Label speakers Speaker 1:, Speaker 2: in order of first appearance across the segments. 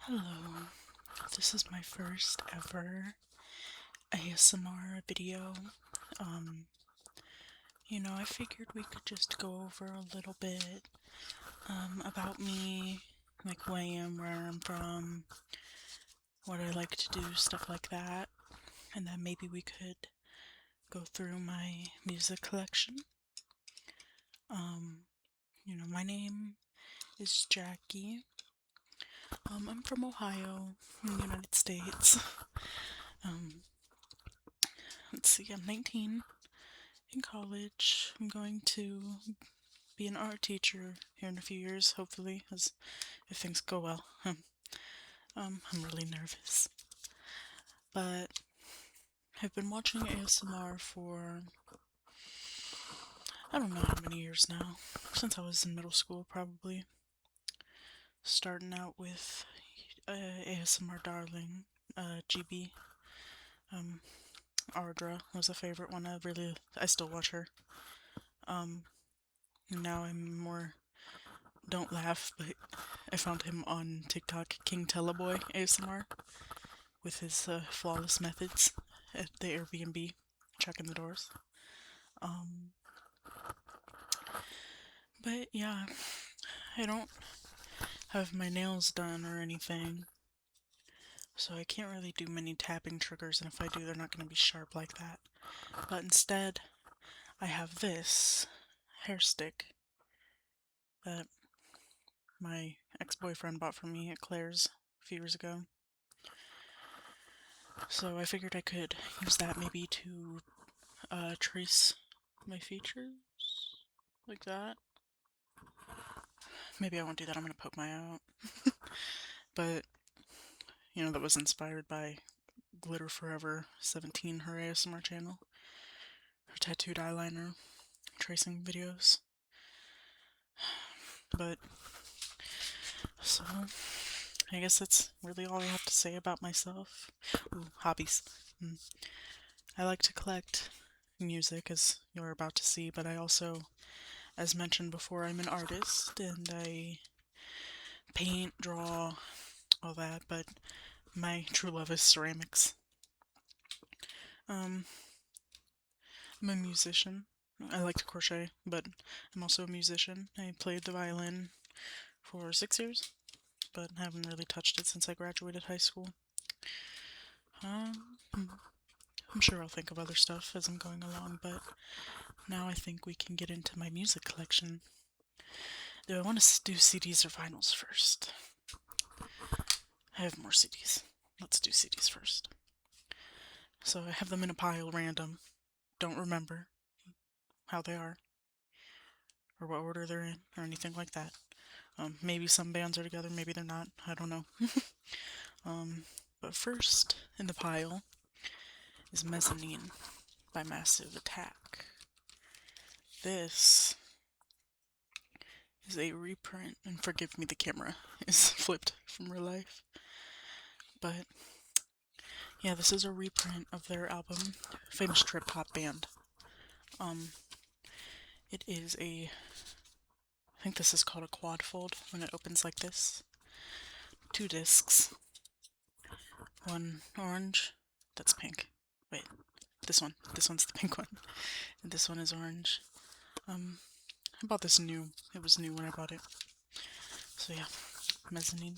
Speaker 1: Hello, this is my first ever ASMR video. Um, I figured we could just go over a little bit, about me, like who I am, where I'm from, what I like to do, stuff like that. And then maybe we could go through my music collection. Um, my name is Jackie. I'm from Ohio, in the United States. Um, let's see, I'm 19. In college. I'm going to be an art teacher here in a few years, hopefully, if things go well. I'm really nervous. But I've been watching ASMR for I don't know how many years now. Since I was in middle school, probably. Starting out with ASMR Darling, GB. Um, Ardra was a favorite one. I still watch her. Now I'm more don't laugh, but I found him on TikTok, King Teleboy ASMR, with his flawless methods at the Airbnb, checking the doors. Um, but yeah, I don't have my nails done or anything, so I can't really do many tapping triggers, and if I do, they're not going to be sharp like that. But instead, I have this hair stick that my ex-boyfriend bought for me at Claire's a few years ago. So I figured I could use that maybe to trace my features, like that. Maybe I won't do that, I'm gonna poke my eye out. But, that was inspired by Glitter Forever 17, her ASMR channel. Her tattooed eyeliner tracing videos. But, so, I guess that's really all I have to say about myself. Ooh, hobbies. I like to collect music, as you're about to see, but I also, as mentioned before, I'm an artist, and I paint, draw, all that, but my true love is ceramics. I'm a musician. I like to crochet, but I'm also a musician. I played the violin for 6 years, but haven't really touched it since I graduated high school. I'm sure I'll think of other stuff as I'm going along, but now I think we can get into my music collection. Do I want to do CDs or vinyls first? I have more CDs. Let's do CDs first. So I have them in a pile random. Don't remember how they are, or what order they're in, or anything like that. Maybe some bands are together, maybe they're not. I don't know. But first in the pile is Mezzanine by Massive Attack. This is a reprint, and forgive me, the camera is flipped from real life. But yeah, this is a reprint of their album, famous trip hop band. It is I think this is called a quadfold when it opens like this. 2 discs. One orange, that's pink. Wait, this one's the pink one. And this one is orange. I bought this new. It was new when I bought it. So yeah, Mezzanine.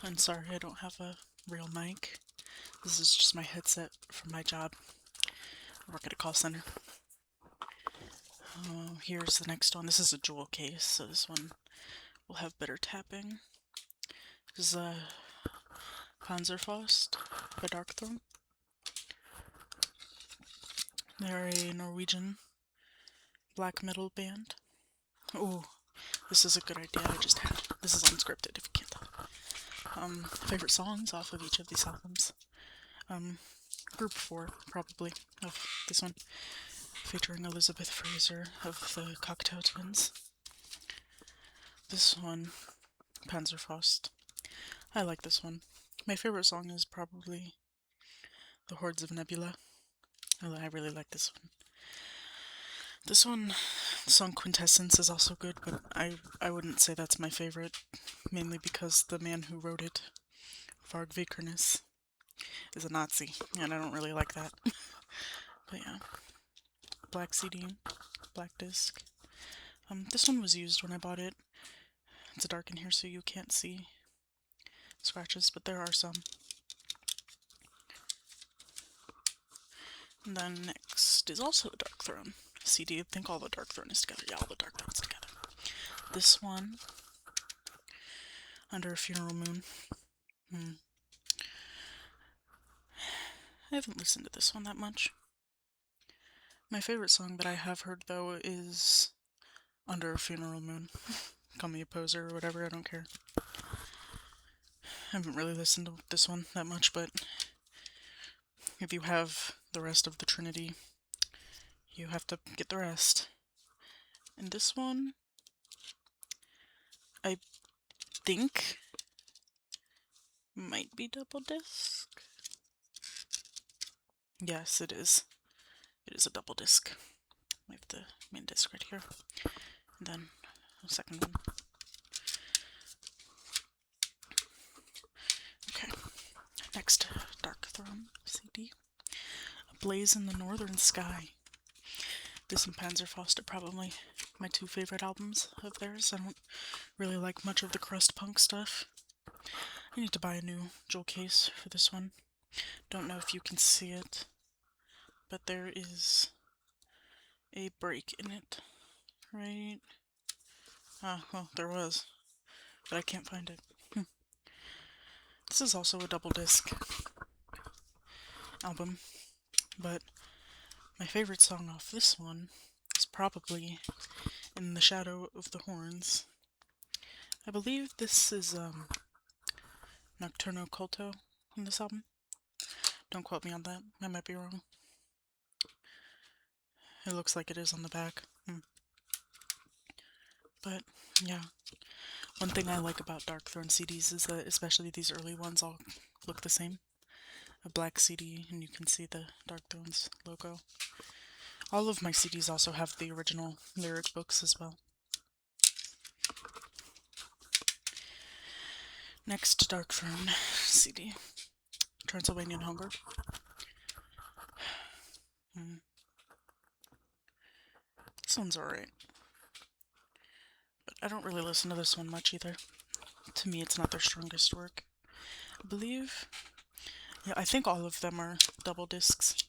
Speaker 1: I'm sorry I don't have a real mic. This is just my headset from my job. I work at a call center. Here's the next one. This is a jewel case, so this one will have better tapping. This is Panzerfaust by Darkthrone. They're a Norwegian black metal band. Oh, this is a good idea I just had. This is unscripted, if you can't tell. Favorite songs off of each of these albums. Group 4, probably, of this one, featuring Elizabeth Fraser of the Cocktail Twins. This one, Panzerfaust. I like this one. My favorite song is probably The Hordes of Nebula. I really like this one. This one song Quintessence is also good, but I wouldn't say that's my favorite, mainly because the man who wrote it, Varg Vikernes, is a Nazi, and I don't really like that. But yeah, black CD, black disc. This one was used when I bought it. It's dark in here so you can't see scratches, but there are some. And then next is also a Dark Throne CD. I think all the Dark Throne is together. Yeah, all the Dark Throne's together. This one, Under a Funeral Moon. I haven't listened to this one that much. My favorite song that I have heard, though, is Under a Funeral Moon. Call me a poser or whatever, I don't care. I haven't really listened to this one that much, but if you have the rest of the Trinity, you have to get the rest. And this one, I think, might be double disc. Yes, it is. It is a double disc. We have the main disc right here. And then a second one. Okay. Next, Dark Throne CD. A Blaze in the Northern Sky. This and Panzerfaust are probably my two favorite albums of theirs. I don't really like much of the crust punk stuff. I need to buy a new jewel case for this one. Don't know if you can see it, but there is a break in it, right? Well, there was, but I can't find it. This is also a double disc album, but my favorite song off this one is probably In the Shadow of the Horns. I believe this is Nocturno Culto on this album. Don't quote me on that, I might be wrong. It looks like it is on the back. But, yeah. One thing I like about Dark Throne CDs is that, especially these early ones, all look the same. A black CD, and you can see the Dark Throne's logo. All of my CDs also have the original lyric books as well. Next, Dark Throne CD. Transylvanian Hunger. This one's alright. But I don't really listen to this one much either. To me, it's not their strongest work. I believe... Yeah, I think all of them are double discs.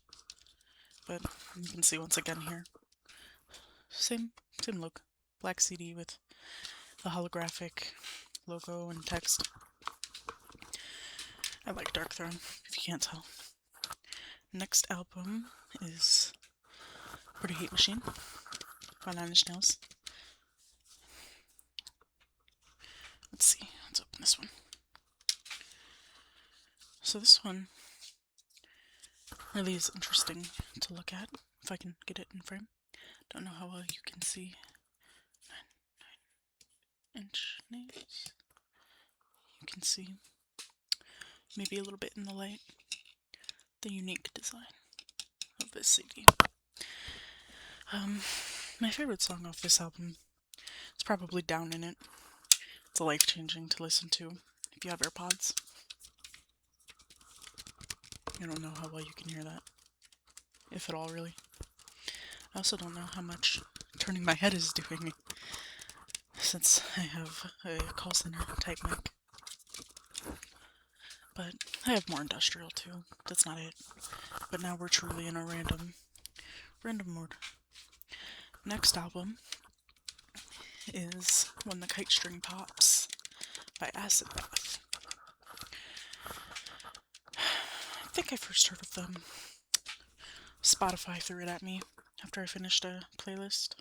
Speaker 1: But you can see once again here. Same look. Black CD with the holographic logo and text. I like Dark Throne, if you can't tell. Next album is Pretty Hate Machine by 9 Inch Nails. Let's see, let's open this one. So this one really is interesting to look at, if I can get it in frame. Don't know how well you can see 9 Inch Nails. You can see maybe a little bit in the light the unique design of this CD. My favorite song off this album is probably Down in It. It's life-changing to listen to if you have AirPods. I don't know how well you can hear that, if at all, really. I also don't know how much turning my head is doing me, since I have a call center type mic. But I have more industrial too. That's not it. But now we're truly in a random mode. Next album is When the Kite String Pops by Acid Bath. I think I first heard of them. Spotify threw it at me after I finished a playlist.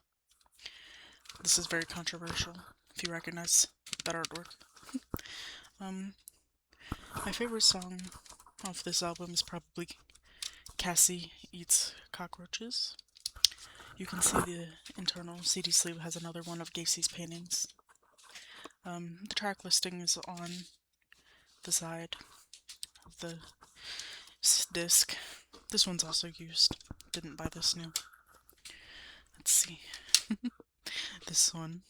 Speaker 1: This is very controversial, if you recognize that artwork. My favorite song off this album is probably Cassie Eats Cockroaches. You can see the internal CD sleeve has another one of Gacy's paintings. The track listing is on the side of the disc. This one's also used. Didn't buy this new. Let's see. This one,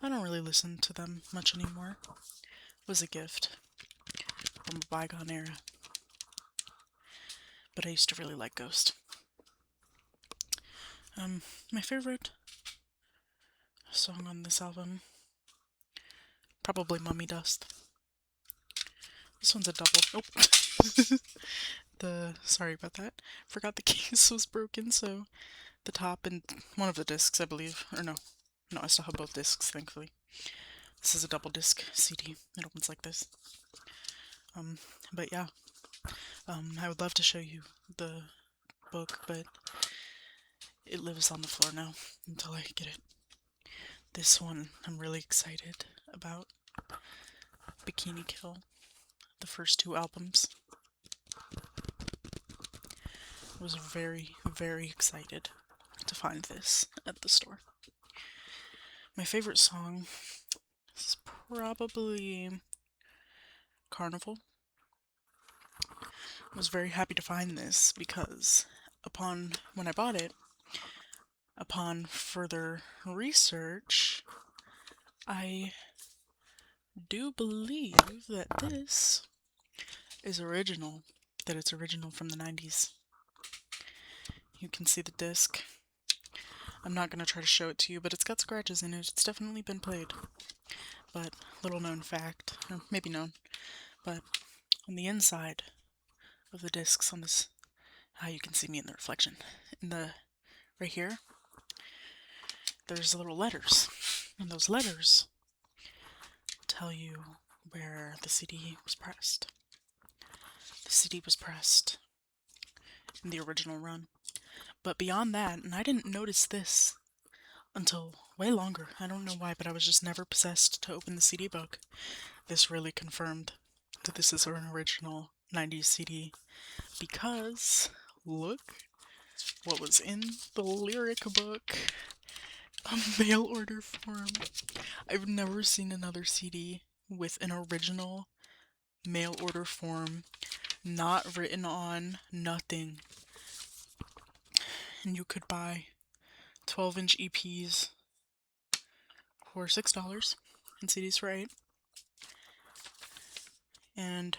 Speaker 1: I don't really listen to them much anymore. It was a gift from a bygone era. But I used to really like Ghost. My favorite song on this album, probably Mummy Dust. This one's a double. Oh, sorry about that. Forgot the case was broken, so the top and one of the discs, I believe, or no, I still have both discs, thankfully. This is a double disc CD. It opens like this. But yeah, I would love to show you the book, but it lives on the floor now until I get it. This one I'm really excited about. Bikini Kill, the first 2 albums. I was very, very excited to find this at the store. My favorite song is probably Carnival. I was very happy to find this because when I bought it, upon further research, I do believe that this is original, that it's original from the 90s. You can see the disc. I'm not going to try to show it to you, but it's got scratches in it. It's definitely been played. But little known fact, or maybe known, but on the inside of the discs on this, you can see me in the reflection. Right here, there's little letters, and those letters tell you where the CD was pressed. The CD was pressed in the original run. But beyond that, and I didn't notice this until way longer. I don't know why, but I was just never possessed to open the CD book. This really confirmed that this is an original 90s CD, because look what was in the lyric book. A mail order form. I've never seen another CD with an original mail order form, not written on, nothing. And you could buy 12-inch EPs for $6 and CDs for $8. And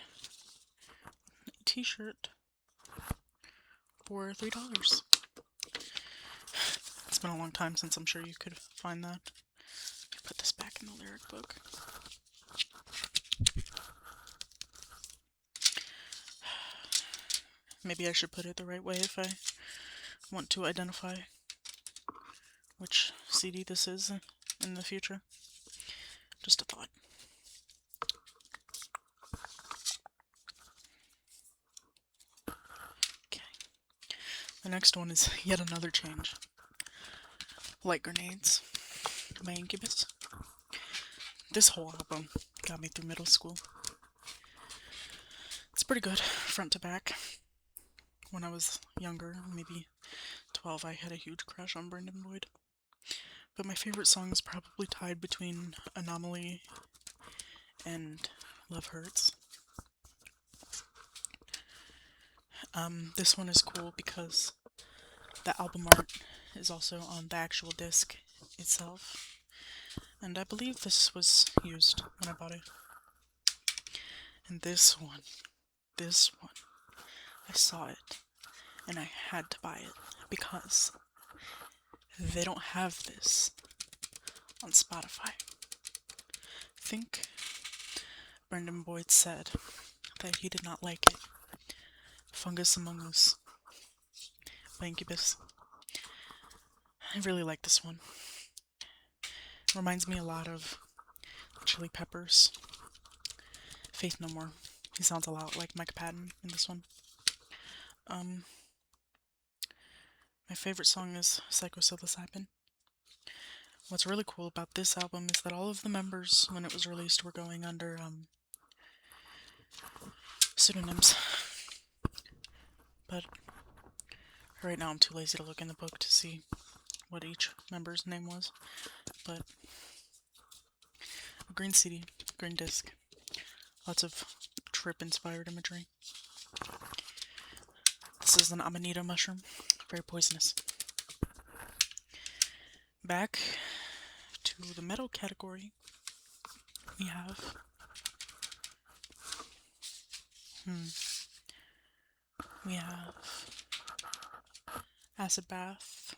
Speaker 1: a t-shirt for $3. It's been a long time since I'm sure you could find that. Put this back in the lyric book. Maybe I should put it the right way if I want to identify which CD this is in the future. Just a thought. Okay. The next one is yet another change. Light Grenades by Incubus. This whole album got me through middle school. It's pretty good, front to back. When I was younger, maybe 12, I had a huge crush on Brendan Boyd. But my favorite song is probably tied between Anomaly and Love Hurts. This one is cool because the album art is also on the actual disc itself. And I believe this was used when I bought it. And this one, I saw it and I had to buy it because they don't have this on Spotify. I think Brendan Boyd said that he did not like it. Fungus Among Us by Incubus. I really like this one. Reminds me a lot of Chili Peppers. Faith No More. He sounds a lot like Mike Patton in this one. My favorite song is Psychopsilocybin. What's really cool about this album is that all of the members, when it was released, were going under pseudonyms. But right now I'm too lazy to look in the book to see what each member's name was. But a green CD, green disc. Lots of trip-inspired imagery. This is an Amanita mushroom. Very poisonous. Back to the metal category, we have Acid Bath.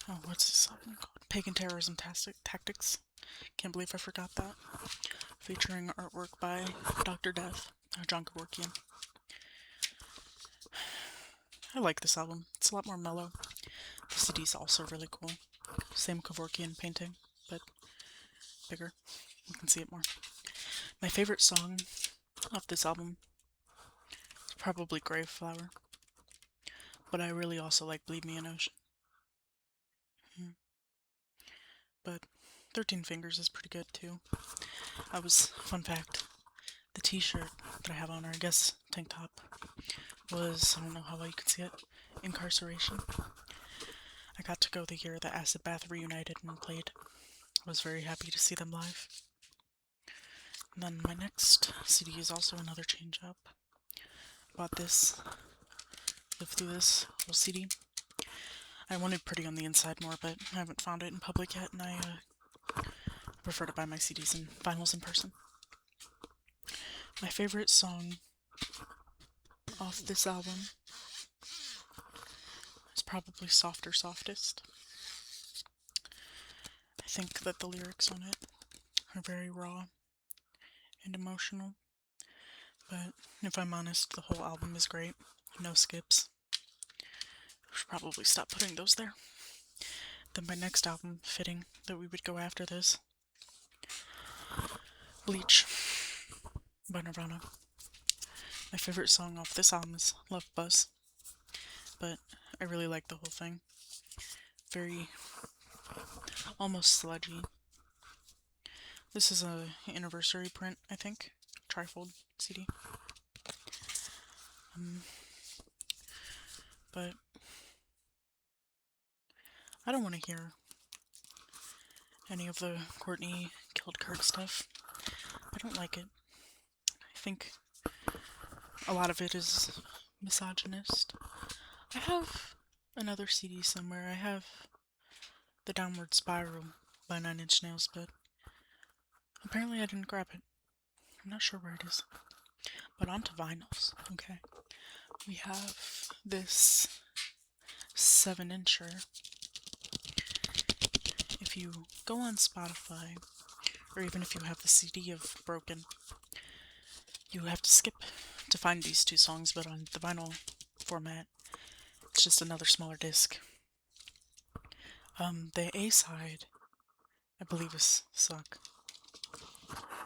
Speaker 1: Oh, what's this album called? Pagan Terrorism Tactics. Can't believe I forgot that. Featuring artwork by Dr. Death, John Kevorkian. I like this album. It's a lot more mellow. The CD's also really cool. Same Kevorkian painting, but bigger. You can see it more. My favorite song off this album is probably Grave Flower, but I really also like Bleed Me an Ocean. But 13 Fingers is pretty good too. Fun fact, the t-shirt that I have on, or I guess tank top, was, I don't know how well you can see it, Incarceration. I got to go the year that Acid Bath reunited and played. I was very happy to see them live. And then my next CD is also another change up. Bought this, lived through this whole CD. I wanted Pretty on the Inside more, but I haven't found it in public yet, and I prefer to buy my CDs and vinyls in person. My favorite song off this album is probably Softer Softest. I think that the lyrics on it are very raw and emotional, but if I'm honest, the whole album is great. No skips. I should probably stop putting those there. Then my next album, fitting that we would go after this, Bleach by Nirvana. My favorite song off this album is Love Buzz, but I really like the whole thing. Very, almost sludgy. This is a anniversary print, I think. Trifold CD. But I don't want to hear any of the Courtney killed Kurt stuff. I don't like it. I think a lot of it is misogynist. I have another CD somewhere. I have The Downward Spiral by 9 Inch Nails, but apparently I didn't grab it. I'm not sure where it is. But on to vinyls, okay? We have this 7-incher. If you go on Spotify, or even if you have the CD of Broken, you have to skip to find these two songs, but on the vinyl format, it's just another smaller disc. The A-side, I believe, is Suck,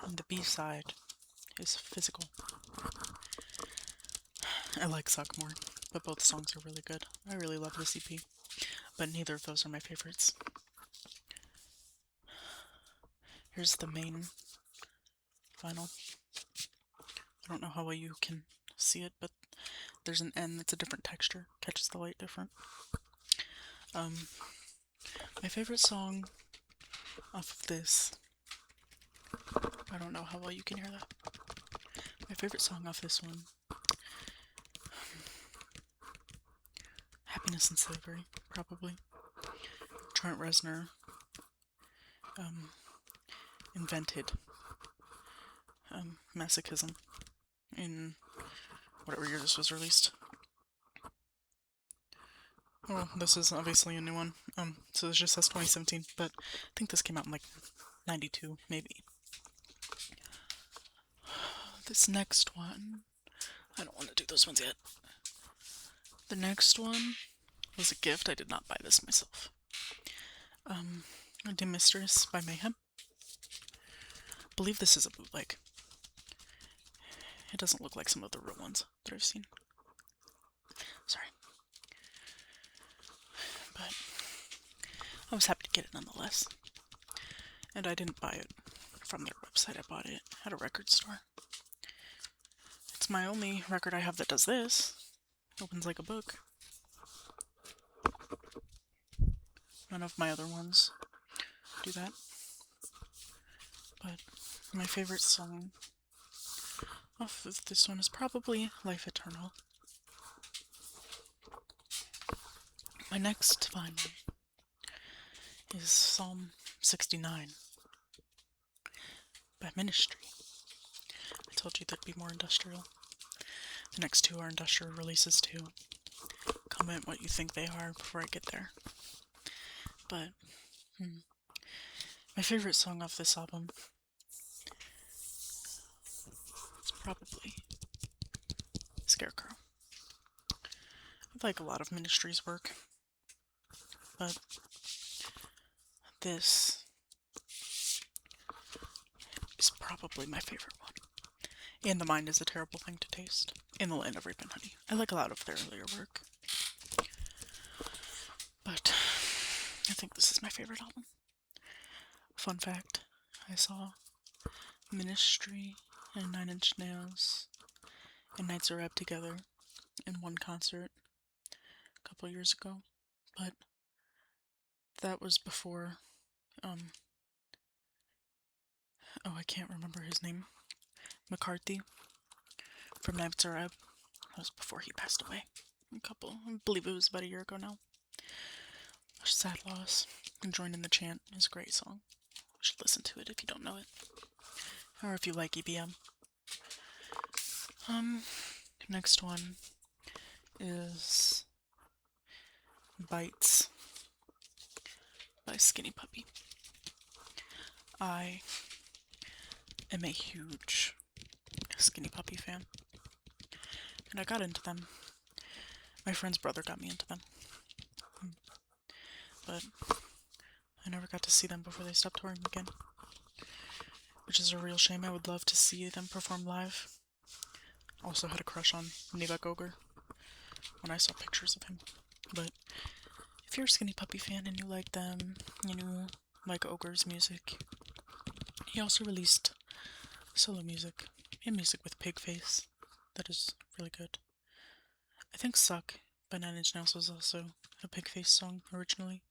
Speaker 1: and the B-side is Physical. I like Suck more, but both songs are really good. I really love this EP, but neither of those are my favorites. Here's the main vinyl. I don't know how well you can see it, but there's an N that's a different texture, catches the light different. My favorite song off of this, I don't know how well you can hear that. My favorite song off this one, Happiness and Slavery, probably. Trent Reznor invented masochism in whatever year this was released. Oh, this is obviously a new one. So this just says 2017, but I think this came out in like 92, maybe. This next one, I don't want to do those ones yet. The next one was a gift. I did not buy this myself. Dear Mistress by Mayhem. I believe this is a bootleg. It doesn't look like some of the real ones that I've seen. Sorry. But I was happy to get it nonetheless. And I didn't buy it from their website. I bought it at a record store. It's my only record I have that does this. Opens like a book. None of my other ones do that. But my favorite song off of this one is probably Life Eternal. My next vinyl is Psalm 69 by Ministry. I told you there'd be more industrial. The next two are industrial releases too. Comment what you think they are before I get there. But, my favorite song off this album is probably Scarecrow. I like a lot of Ministry's work, but this is probably my favorite one. And The Mind is a Terrible Thing to Taste. In the Land of Rape and Honey. I like a lot of their earlier work. But I think this is my favorite album. Fun fact, I saw Ministry and Nine Inch Nails and Nights Are Up together in one concert a couple years ago. But that was before, I can't remember his name. McCarthy from Nights Are Up. That was before he passed away. I believe it was about a year ago now. Sad loss. And Join in the Chant is a great song. You should listen to it if you don't know it. Or if you like EBM. Next one is Bites by Skinny Puppy. I am a huge Skinny Puppy fan. And I got into them. My friend's brother got me into them. But I never got to see them before they stopped touring again. Which is a real shame. I would love to see them perform live. Also had a crush on Nivek Ogre when I saw pictures of him. But if you're a Skinny Puppy fan and you like them, and you like Ogre's music, he also released solo music and music with Pigface that is really good. I think Suck by Nine Inch Nails was also a Pigface song originally.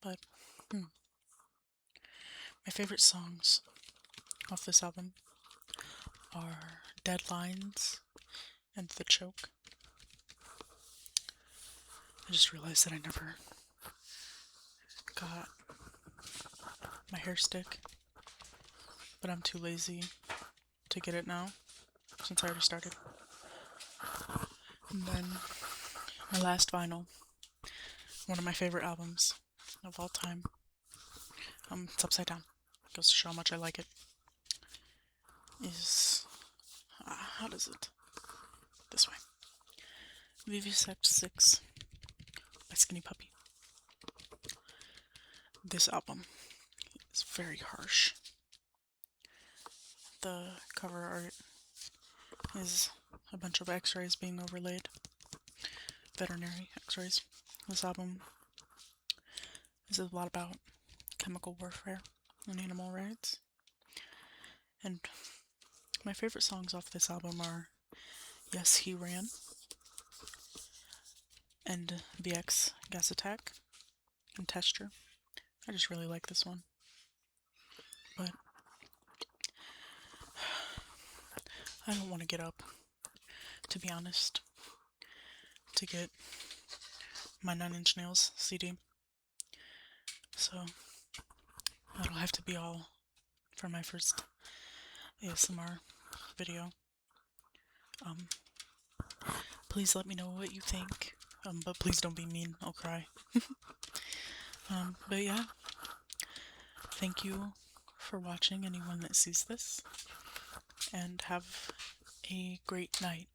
Speaker 1: But, my favorite songs off this album are Deadlines and The Choke. I just realized that I never got my hair stick, but I'm too lazy to get it now, since I already started. And then my last vinyl, one of my favorite albums of all time. It's upside down. Goes to show how much I like it. Is how does it? This way. Vivisect 6 by Skinny Puppy. This album is very harsh. The cover art is a bunch of x-rays being overlaid. Veterinary x-rays. This album is a lot about chemical warfare and animal rights. And my favorite songs off this album are Yes, He Ran and BX Gas Attack and Testure. I just really like this one. But I don't want to get up, to be honest, to get my Nine Inch Nails CD. So that'll have to be all for my first ASMR video. Please let me know what you think. But please don't be mean, I'll cry. But yeah, thank you for watching, anyone that sees this, and have a great night.